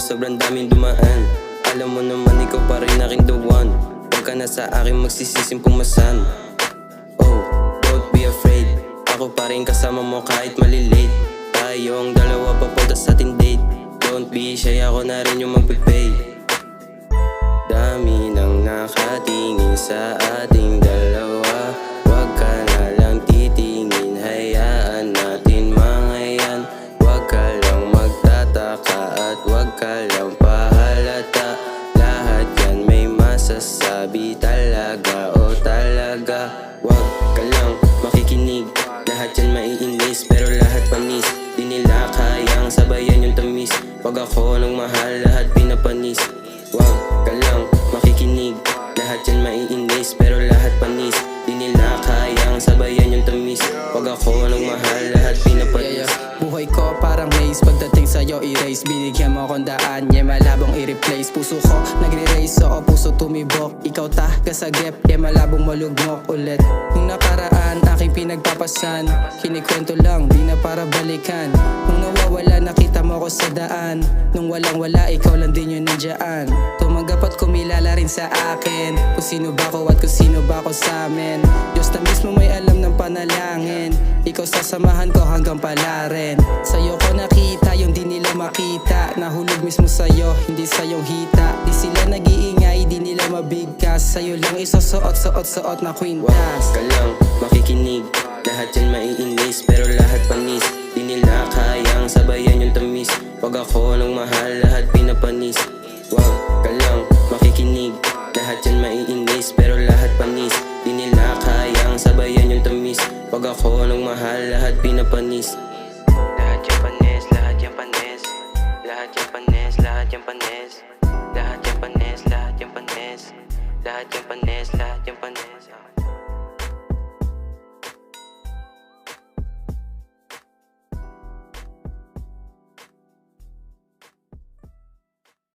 sobrang daming dumaan. Alam mo naman ikaw pa rin aking the one. Huwag ka na sa akin magsisisim pumasan. Oh, don't be afraid, ako pa rin kasama mo kahit malilate. Tayong dalawa papunta sa ating date. Don't be shy, ako na rin yung magpipay. Dami nang nakatingin sa ating dalawa. Huwag ka na lang titingin, hayaan natin mga yan. Huwag ka lang magtataka at huwag ka lang pahalata. Lahat yan may masasabi talaga o talaga. Huwag ka lang makikinig, lahat yan maiinis pero lahat panis. Di nila kayang sabayan yung tamis. Pag ako nung mahal, lahat pinapanis. Huwag ka lang makikinig, lahat yan maiinis pero lahat panis. Di nila kayang sabayan yung tamis. Pag ako nung mahal, lahat pinapanis. Buhay ko parang maze, pagdating sa'yo erase. Binigyan mo akong daan, malabong i-replace. Puso ko nagre-race, oo puso tumibok. Ikaw kasagip, malabong malugmok ulit. Nung nakaraan, aking pinagpapasan. Kinikwento lang, di na para balikan. Nung nawawala, nakita mo ko sa daan. Nung walang wala, ikaw lang din yun nandiyan. Tumanggap at kumilala rin sa akin kung sino ba ko at kung sino ba ko sa amin. Diyos na mismo may alam ng panalangin. Ikaw sasamahan ko hanggang palarin. Sa'yo ko nakita yung di nila makita. Nahulog mismo sa'yo, hindi sa'yong hita. Di sila nag-iingay, di nila mabigkas. Sa'yo lang isusuot-suot-suot na kwintas. Huwag ka lang makikinig, lahat yan maiinis pero lahat panis. Di nila kayang sabayan yung tamis. Pag ako nung mahal, lahat pinapanis. Huwag ka lang makikinig, lahat yan maiinis pero lahat panis. Di nila kayang sabayan yung tamis. Pag ako nung mahal, lahat pinapanis. Lahat yan panis, lahat yan panis. Lahat yan panis, lahat yan panis. Lahat yan panis, lahat yan panis. Lahat yan panis.